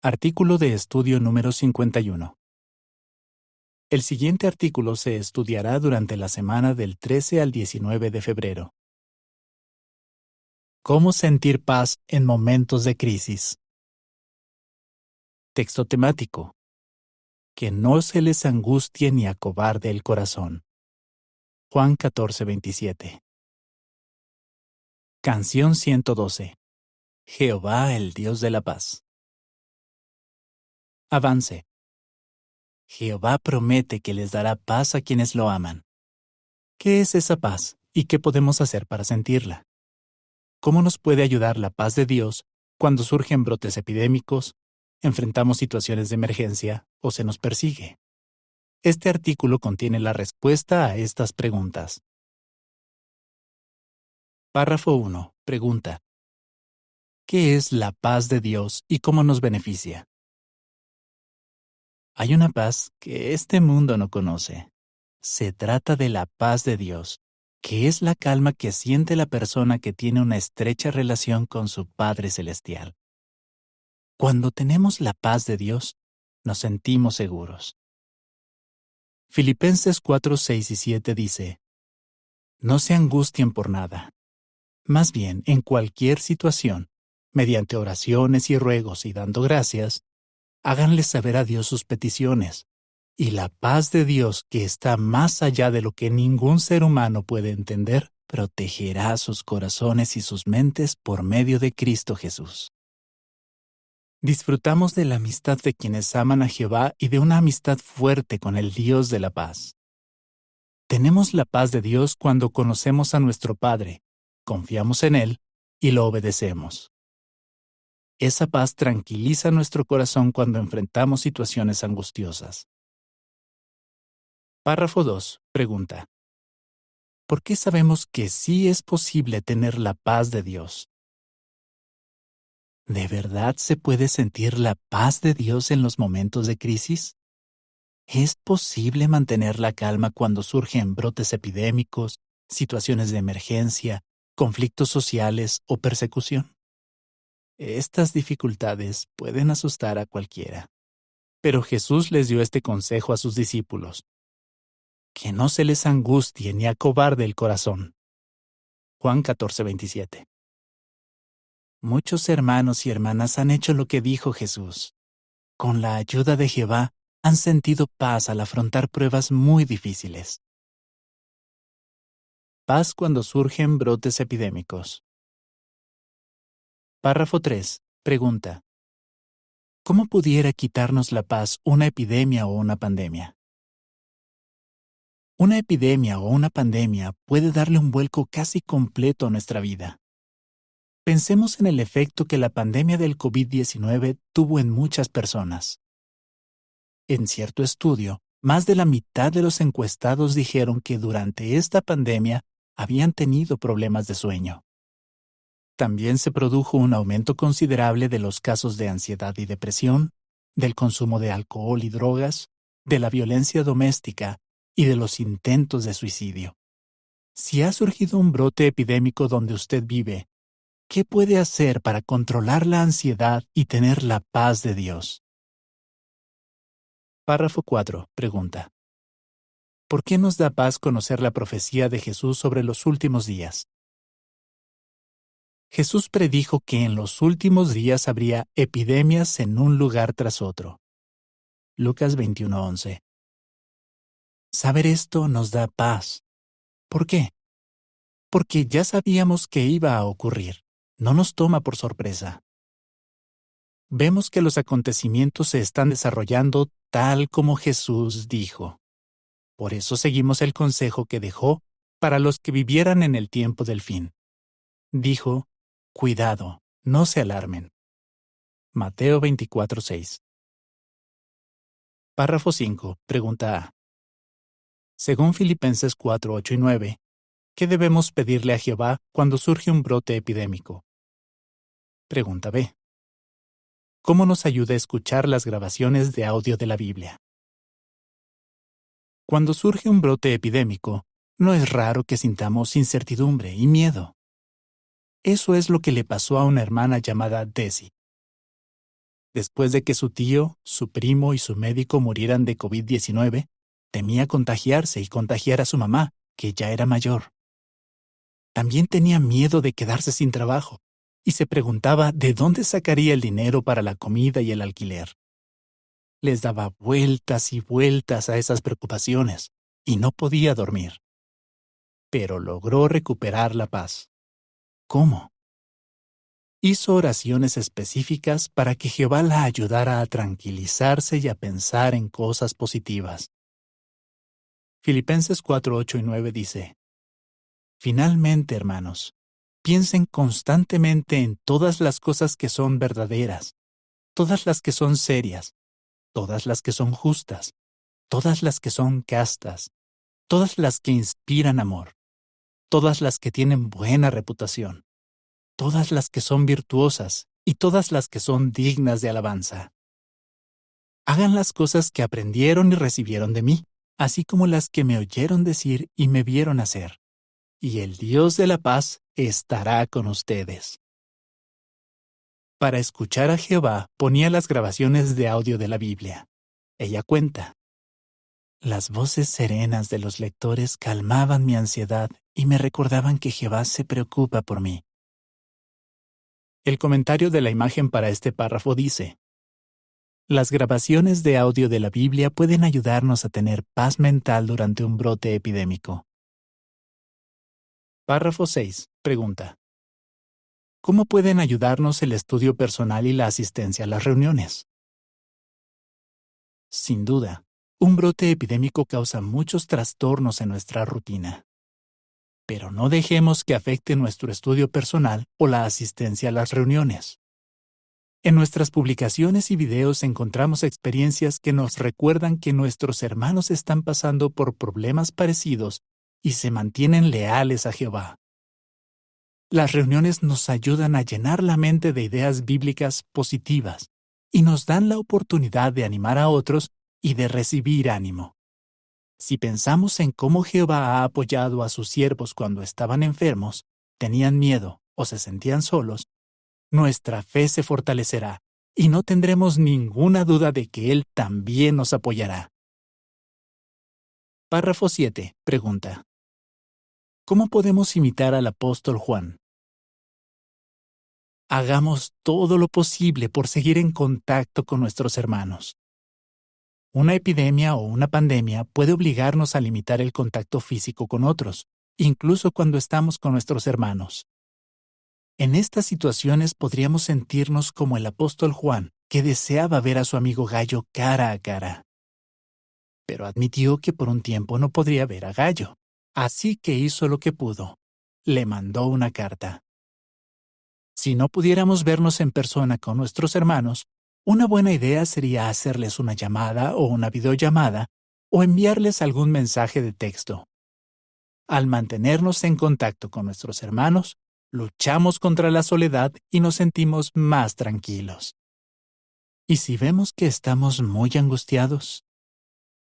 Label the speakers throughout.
Speaker 1: Artículo de estudio número 51. El siguiente artículo se estudiará durante la semana del 13 al 19 de febrero. ¿Cómo sentir paz en momentos de crisis? Texto temático. Que no se les angustie ni acobarde el corazón. Juan 14:27. Canción 112. Jehová el Dios de la paz. Avance. Jehová promete que les dará paz a quienes lo aman. ¿Qué es esa paz y qué podemos hacer para sentirla? ¿Cómo nos puede ayudar la paz de Dios cuando surgen brotes epidémicos, enfrentamos situaciones de emergencia o se nos persigue? Este artículo contiene la respuesta a estas preguntas. Párrafo 1. Pregunta. ¿Qué es la paz de Dios y cómo nos beneficia? Hay una paz que este mundo no conoce. Se trata de la paz de Dios, que es la calma que siente la persona que tiene una estrecha relación con su Padre Celestial. Cuando tenemos la paz de Dios, nos sentimos seguros. Filipenses 4, 6 y 7 dice: No se angustien por nada. Más bien, en cualquier situación, mediante oraciones y ruegos y dando gracias, háganle saber a Dios sus peticiones, y la paz de Dios, que está más allá de lo que ningún ser humano puede entender, protegerá sus corazones y sus mentes por medio de Cristo Jesús. Disfrutamos de la amistad de quienes aman a Jehová y de una amistad fuerte con el Dios de la paz. Tenemos la paz de Dios cuando conocemos a nuestro Padre, confiamos en Él y lo obedecemos. Esa paz tranquiliza nuestro corazón cuando enfrentamos situaciones angustiosas. Párrafo 2. Pregunta. ¿Por qué sabemos que sí es posible tener la paz de Dios? ¿De verdad se puede sentir la paz de Dios en los momentos de crisis? ¿Es posible mantener la calma cuando surgen brotes epidémicos, situaciones de emergencia, conflictos sociales o persecución? Estas dificultades pueden asustar a cualquiera. Pero Jesús les dio este consejo a sus discípulos: que no se les angustie ni acobarde el corazón. Juan 14:27. Muchos hermanos y hermanas han hecho lo que dijo Jesús. Con la ayuda de Jehová, han sentido paz al afrontar pruebas muy difíciles. Paz cuando surgen brotes epidémicos. Párrafo 3. Pregunta. ¿Cómo pudiera quitarnos la paz una epidemia o una pandemia? Una epidemia o una pandemia puede darle un vuelco casi completo a nuestra vida. Pensemos en el efecto que la pandemia del COVID-19 tuvo en muchas personas. En cierto estudio, más de la mitad de los encuestados dijeron que durante esta pandemia habían tenido problemas de sueño. También se produjo un aumento considerable de los casos de ansiedad y depresión, del consumo de alcohol y drogas, de la violencia doméstica y de los intentos de suicidio. Si ha surgido un brote epidémico donde usted vive, ¿qué puede hacer para controlar la ansiedad y tener la paz de Dios? Párrafo 4. Pregunta. ¿Por qué nos da paz conocer la profecía de Jesús sobre los últimos días? Jesús predijo que en los últimos días habría epidemias en un lugar tras otro. Lucas 21:11. Saber esto nos da paz. ¿Por qué? Porque ya sabíamos que iba a ocurrir. No nos toma por sorpresa. Vemos que los acontecimientos se están desarrollando tal como Jesús dijo. Por eso seguimos el consejo que dejó para los que vivieran en el tiempo del fin. Dijo: cuidado, no se alarmen. Mateo 24:6. Párrafo 5. Pregunta A. Según Filipenses 4, 8 y 9, ¿qué debemos pedirle a Jehová cuando surge un brote epidémico? Pregunta B. ¿Cómo nos ayuda a escuchar las grabaciones de audio de la Biblia? Cuando surge un brote epidémico, no es raro que sintamos incertidumbre y miedo. Eso es lo que le pasó a una hermana llamada Desi. Después de que su tío, su primo y su médico murieran de COVID-19, temía contagiarse y contagiar a su mamá, que ya era mayor. También tenía miedo de quedarse sin trabajo y se preguntaba de dónde sacaría el dinero para la comida y el alquiler. Les daba vueltas y vueltas a esas preocupaciones y no podía dormir. Pero logró recuperar la paz. ¿Cómo? Hizo oraciones específicas para que Jehová la ayudara a tranquilizarse y a pensar en cosas positivas. Filipenses 4, 8 y 9 dice: Finalmente, hermanos, piensen constantemente en todas las cosas que son verdaderas, todas las que son serias, todas las que son justas, todas las que son castas, todas las que inspiran amor, todas las que tienen buena reputación, todas las que son virtuosas y todas las que son dignas de alabanza. Hagan las cosas que aprendieron y recibieron de mí, así como las que me oyeron decir y me vieron hacer. Y el Dios de la paz estará con ustedes. Para escuchar a Jehová ponía las grabaciones de audio de la Biblia. Ella cuenta: las voces serenas de los lectores calmaban mi ansiedad y me recordaban que Jehová se preocupa por mí. El comentario de la imagen para este párrafo dice: las grabaciones de audio de la Biblia pueden ayudarnos a tener paz mental durante un brote epidémico. Párrafo 6. Pregunta: ¿cómo pueden ayudarnos el estudio personal y la asistencia a las reuniones? Sin duda, un brote epidémico causa muchos trastornos en nuestra rutina. Pero no dejemos que afecte nuestro estudio personal o la asistencia a las reuniones. En nuestras publicaciones y videos encontramos experiencias que nos recuerdan que nuestros hermanos están pasando por problemas parecidos y se mantienen leales a Jehová. Las reuniones nos ayudan a llenar la mente de ideas bíblicas positivas y nos dan la oportunidad de animar a otros y de recibir ánimo. Si pensamos en cómo Jehová ha apoyado a sus siervos cuando estaban enfermos, tenían miedo o se sentían solos, nuestra fe se fortalecerá y no tendremos ninguna duda de que Él también nos apoyará. Párrafo 7. Pregunta: ¿cómo podemos imitar al apóstol Juan? Hagamos todo lo posible por seguir en contacto con nuestros hermanos. Una epidemia o una pandemia puede obligarnos a limitar el contacto físico con otros, incluso cuando estamos con nuestros hermanos. En estas situaciones podríamos sentirnos como el apóstol Juan, que deseaba ver a su amigo Gallo cara a cara. Pero admitió que por un tiempo no podría ver a Gallo, así que hizo lo que pudo. Le mandó una carta. Si no pudiéramos vernos en persona con nuestros hermanos, una buena idea sería hacerles una llamada o una videollamada o enviarles algún mensaje de texto. Al mantenernos en contacto con nuestros hermanos, luchamos contra la soledad y nos sentimos más tranquilos. ¿Y si vemos que estamos muy angustiados?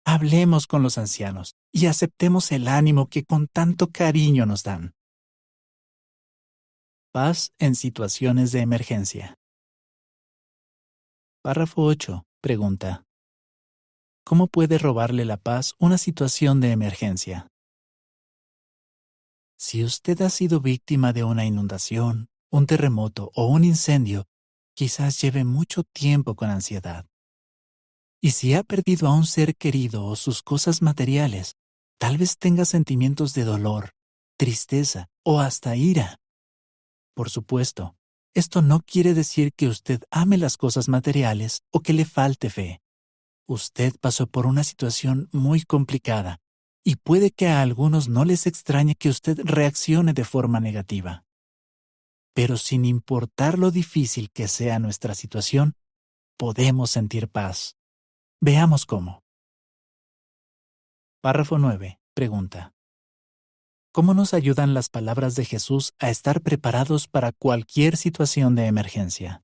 Speaker 1: Hablemos con los ancianos y aceptemos el ánimo que con tanto cariño nos dan. Paz en situaciones de emergencia. Párrafo 8. Pregunta: ¿cómo puede robarle la paz una situación de emergencia? Si usted ha sido víctima de una inundación, un terremoto o un incendio, quizás lleve mucho tiempo con ansiedad. Y si ha perdido a un ser querido o sus cosas materiales, tal vez tenga sentimientos de dolor, tristeza o hasta ira. Por supuesto, esto no quiere decir que usted ame las cosas materiales o que le falte fe. Usted pasó por una situación muy complicada y puede que a algunos no les extrañe que usted reaccione de forma negativa. Pero sin importar lo difícil que sea nuestra situación, podemos sentir paz. Veamos cómo. Párrafo 9. Pregunta: ¿cómo nos ayudan las palabras de Jesús a estar preparados para cualquier situación de emergencia?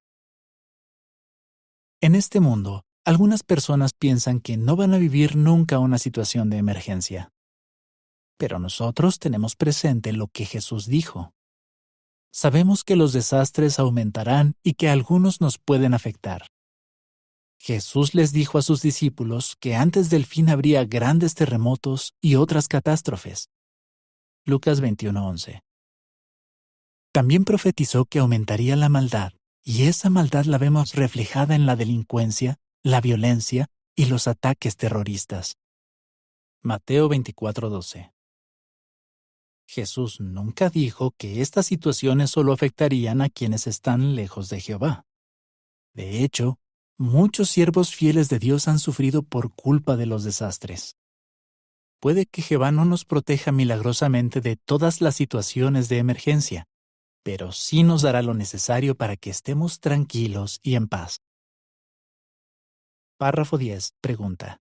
Speaker 1: En este mundo, algunas personas piensan que no van a vivir nunca una situación de emergencia. Pero nosotros tenemos presente lo que Jesús dijo. Sabemos que los desastres aumentarán y que algunos nos pueden afectar. Jesús les dijo a sus discípulos que antes del fin habría grandes terremotos y otras catástrofes. Lucas 21:11. También profetizó que aumentaría la maldad, y esa maldad la vemos reflejada en la delincuencia, la violencia y los ataques terroristas. Mateo 24:12. Jesús nunca dijo que estas situaciones solo afectarían a quienes están lejos de Jehová. De hecho, muchos siervos fieles de Dios han sufrido por culpa de los desastres. Puede que Jehová no nos proteja milagrosamente de todas las situaciones de emergencia, pero sí nos dará lo necesario para que estemos tranquilos y en paz. Párrafo 10. Pregunta: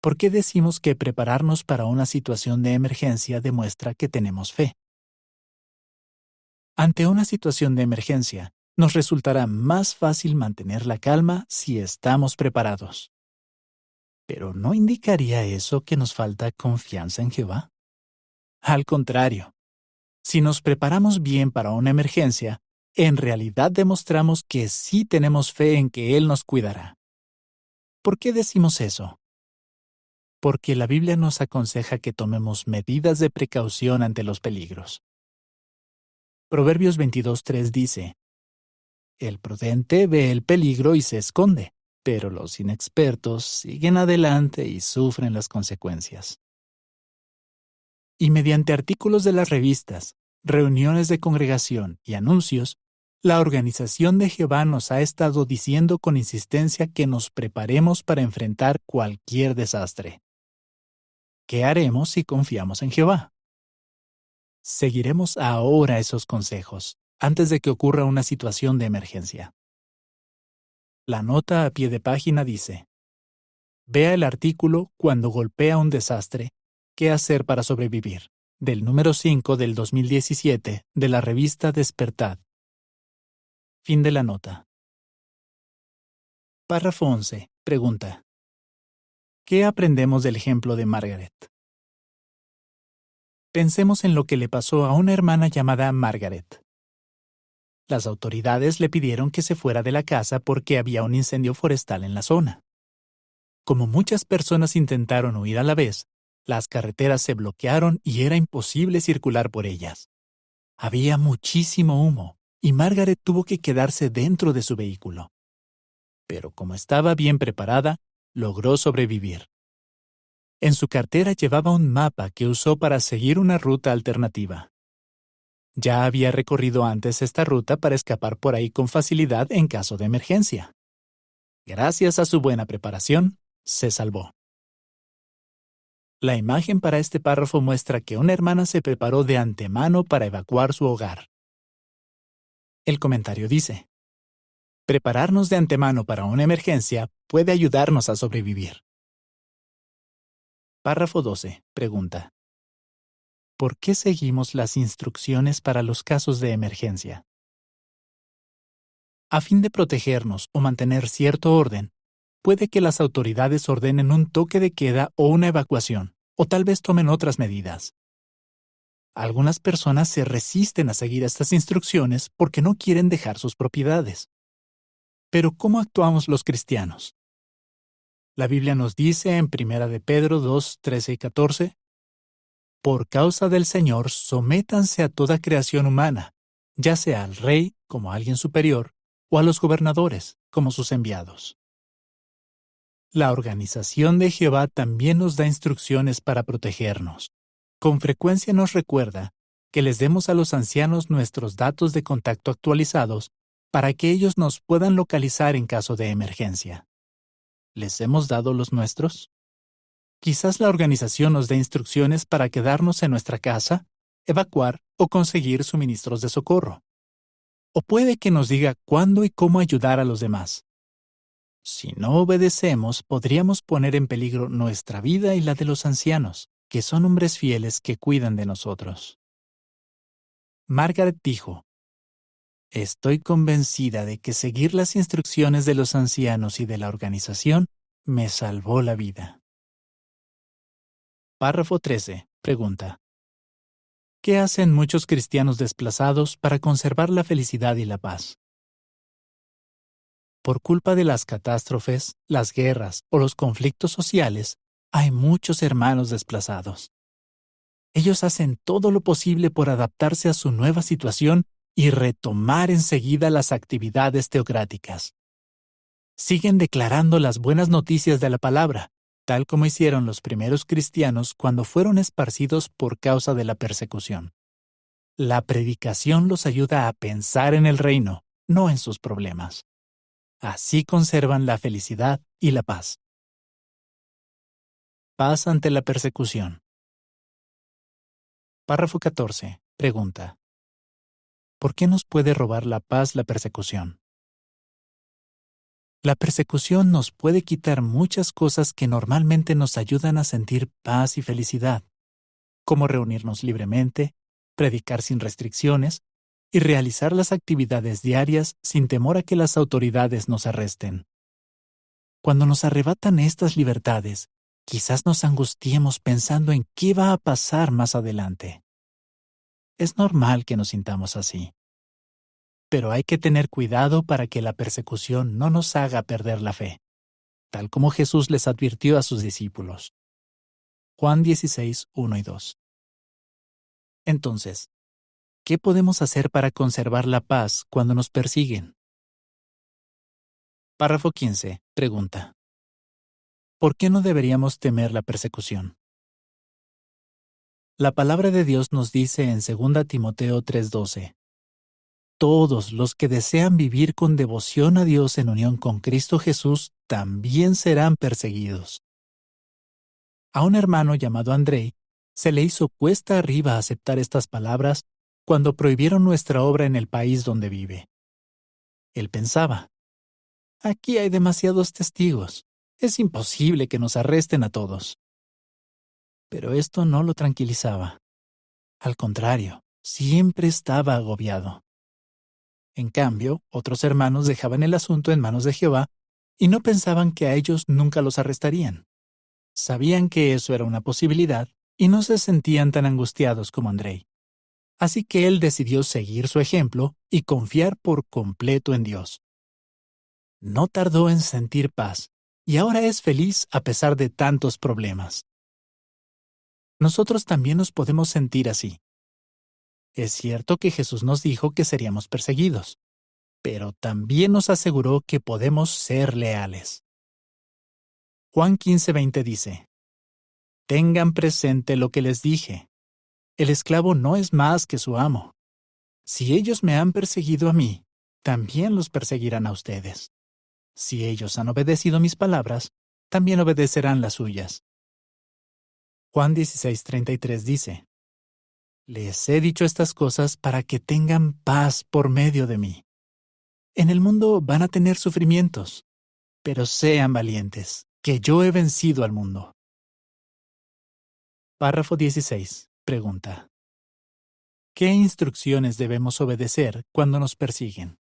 Speaker 1: ¿por qué decimos que prepararnos para una situación de emergencia demuestra que tenemos fe? Ante una situación de emergencia, nos resultará más fácil mantener la calma si estamos preparados. ¿Pero no indicaría eso que nos falta confianza en Jehová? Al contrario, si nos preparamos bien para una emergencia, en realidad demostramos que sí tenemos fe en que Él nos cuidará. ¿Por qué decimos eso? Porque la Biblia nos aconseja que tomemos medidas de precaución ante los peligros. Proverbios 22:3 dice: el prudente ve el peligro y se esconde, pero los inexpertos siguen adelante y sufren las consecuencias. Y mediante artículos de las revistas, reuniones de congregación y anuncios, la Organización de Jehová nos ha estado diciendo con insistencia que nos preparemos para enfrentar cualquier desastre. ¿Qué haremos si confiamos en Jehová? Seguiremos ahora esos consejos, antes de que ocurra una situación de emergencia. La nota a pie de página dice: vea el artículo Cuando golpea un desastre, ¿qué hacer para sobrevivir?, del número 5 del 2017 de la revista Despertad. Fin de la nota. Párrafo 11. Pregunta: ¿qué aprendemos del ejemplo de Margaret? Pensemos en lo que le pasó a una hermana llamada Margaret. Las autoridades le pidieron que se fuera de la casa porque había un incendio forestal en la zona. Como muchas personas intentaron huir a la vez, las carreteras se bloquearon y era imposible circular por ellas. Había muchísimo humo y Margaret tuvo que quedarse dentro de su vehículo. Pero como estaba bien preparada, logró sobrevivir. En su cartera llevaba un mapa que usó para seguir una ruta alternativa. Ya había recorrido antes esta ruta para escapar por ahí con facilidad en caso de emergencia. Gracias a su buena preparación, se salvó. La imagen para este párrafo muestra que una hermana se preparó de antemano para evacuar su hogar. El comentario dice: prepararnos de antemano para una emergencia puede ayudarnos a sobrevivir. Párrafo 12. Pregunta: ¿por qué seguimos las instrucciones para los casos de emergencia? A fin de protegernos o mantener cierto orden, puede que las autoridades ordenen un toque de queda o una evacuación, o tal vez tomen otras medidas. Algunas personas se resisten a seguir estas instrucciones porque no quieren dejar sus propiedades. Pero ¿cómo actuamos los cristianos? La Biblia nos dice en 1 de Pedro 2, 13 y 14: por causa del Señor, sométanse a toda creación humana, ya sea al rey como alguien superior, o a los gobernadores como sus enviados. La Organización de Jehová también nos da instrucciones para protegernos. Con frecuencia nos recuerda que les demos a los ancianos nuestros datos de contacto actualizados para que ellos nos puedan localizar en caso de emergencia. ¿Les hemos dado los nuestros? Quizás la organización nos dé instrucciones para quedarnos en nuestra casa, evacuar o conseguir suministros de socorro. O puede que nos diga cuándo y cómo ayudar a los demás. Si no obedecemos, podríamos poner en peligro nuestra vida y la de los ancianos, que son hombres fieles que cuidan de nosotros. Margaret dijo: estoy convencida de que seguir las instrucciones de los ancianos y de la organización me salvó la vida. Párrafo 13. Pregunta: ¿qué hacen muchos cristianos desplazados para conservar la felicidad y la paz? Por culpa de las catástrofes, las guerras o los conflictos sociales, hay muchos hermanos desplazados. Ellos hacen todo lo posible por adaptarse a su nueva situación y retomar enseguida las actividades teocráticas. Siguen declarando las buenas noticias de la palabra, tal como hicieron los primeros cristianos cuando fueron esparcidos por causa de la persecución. La predicación los ayuda a pensar en el reino, no en sus problemas. Así conservan la felicidad y la paz. Paz ante la persecución. Párrafo 14. Pregunta: ¿por qué nos puede robar la paz la persecución? La persecución nos puede quitar muchas cosas que normalmente nos ayudan a sentir paz y felicidad, como reunirnos libremente, predicar sin restricciones y realizar las actividades diarias sin temor a que las autoridades nos arresten. Cuando nos arrebatan estas libertades, quizás nos angustiemos pensando en qué va a pasar más adelante. Es normal que nos sintamos así. Pero hay que tener cuidado para que la persecución no nos haga perder la fe, tal como Jesús les advirtió a sus discípulos. Juan 16, 1 y 2. Entonces, ¿qué podemos hacer para conservar la paz cuando nos persiguen? Párrafo 15. Pregunta: ¿por qué no deberíamos temer la persecución? La palabra de Dios nos dice en 2 Timoteo 3:12: todos los que desean vivir con devoción a Dios en unión con Cristo Jesús también serán perseguidos. A un hermano llamado Andrei se le hizo cuesta arriba aceptar estas palabras cuando prohibieron nuestra obra en el país donde vive. Él pensaba: aquí hay demasiados testigos, es imposible que nos arresten a todos. Pero esto no lo tranquilizaba. Al contrario, siempre estaba agobiado. En cambio, otros hermanos dejaban el asunto en manos de Jehová y no pensaban que a ellos nunca los arrestarían. Sabían que eso era una posibilidad y no se sentían tan angustiados como Andrei. Así que él decidió seguir su ejemplo y confiar por completo en Dios. No tardó en sentir paz y ahora es feliz a pesar de tantos problemas. Nosotros también nos podemos sentir así. Es cierto que Jesús nos dijo que seríamos perseguidos, pero también nos aseguró que podemos ser leales. Juan 15:20 dice: tengan presente lo que les dije. El esclavo no es más que su amo. Si ellos me han perseguido a mí, también los perseguirán a ustedes. Si ellos han obedecido mis palabras, también obedecerán las suyas. Juan 16:33 dice: les he dicho estas cosas para que tengan paz por medio de mí. En el mundo van a tener sufrimientos, pero sean valientes, que yo he vencido al mundo. Párrafo 16. Pregunta: ¿qué instrucciones debemos obedecer cuando nos persiguen?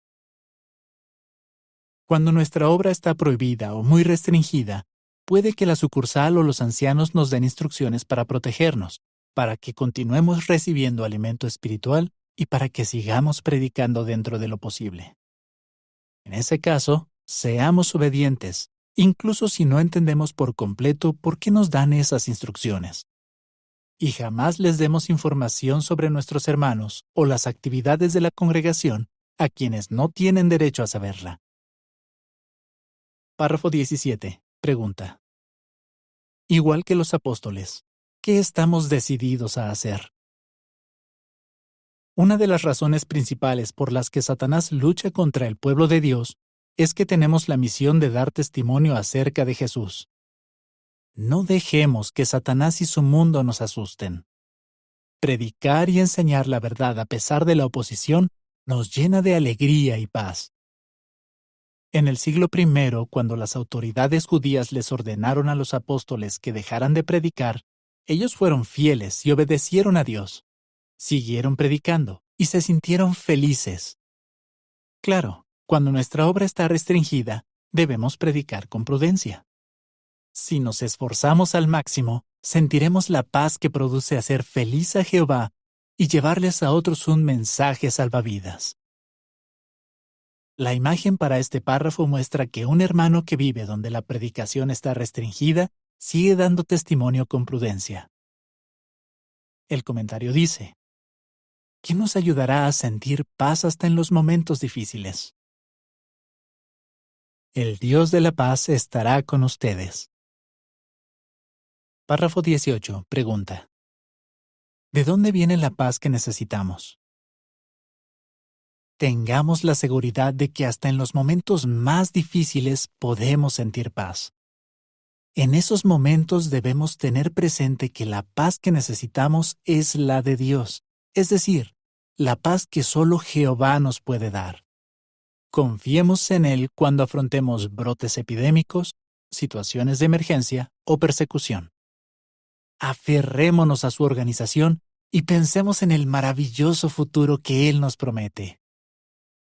Speaker 1: Cuando nuestra obra está prohibida o muy restringida, puede que la sucursal o los ancianos nos den instrucciones para protegernos, para que continuemos recibiendo alimento espiritual y para que sigamos predicando dentro de lo posible. En ese caso, seamos obedientes, incluso si no entendemos por completo por qué nos dan esas instrucciones. Y jamás les demos información sobre nuestros hermanos o las actividades de la congregación a quienes no tienen derecho a saberla. Párrafo 17. Pregunta: igual que los apóstoles, ¿qué estamos decididos a hacer? Una de las razones principales por las que Satanás lucha contra el pueblo de Dios es que tenemos la misión de dar testimonio acerca de Jesús. No dejemos que Satanás y su mundo nos asusten. Predicar y enseñar la verdad a pesar de la oposición nos llena de alegría y paz. En el siglo I, cuando las autoridades judías les ordenaron a los apóstoles que dejaran de predicar, ellos fueron fieles y obedecieron a Dios. Siguieron predicando y se sintieron felices. Claro, cuando nuestra obra está restringida, debemos predicar con prudencia. Si nos esforzamos al máximo, sentiremos la paz que produce hacer feliz a Jehová y llevarles a otros un mensaje salvavidas. La imagen para este párrafo muestra que un hermano que vive donde la predicación está restringida sigue dando testimonio con prudencia. El comentario dice: ¿qué nos ayudará a sentir paz hasta en los momentos difíciles? El Dios de la paz estará con ustedes. Párrafo 18. Pregunta: ¿de dónde viene la paz que necesitamos? Tengamos la seguridad de que hasta en los momentos más difíciles podemos sentir paz. En esos momentos debemos tener presente que la paz que necesitamos es la de Dios, es decir, la paz que solo Jehová nos puede dar. Confiemos en Él cuando afrontemos brotes epidémicos, situaciones de emergencia o persecución. Aferrémonos a su organización y pensemos en el maravilloso futuro que Él nos promete.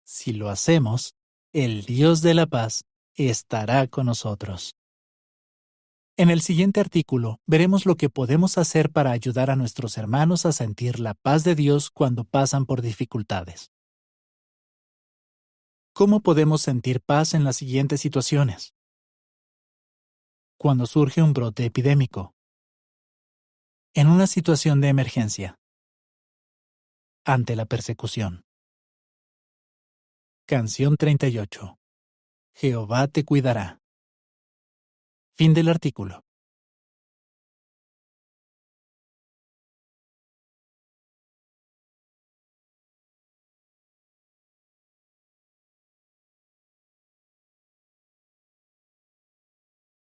Speaker 1: Si lo hacemos, el Dios de la paz estará con nosotros. En el siguiente artículo veremos lo que podemos hacer para ayudar a nuestros hermanos a sentir la paz de Dios cuando pasan por dificultades. ¿Cómo podemos sentir paz en las siguientes situaciones? Cuando surge un brote epidémico. En una situación de emergencia. Ante la persecución. Canción 38. Jehová te cuidará. Fin del artículo.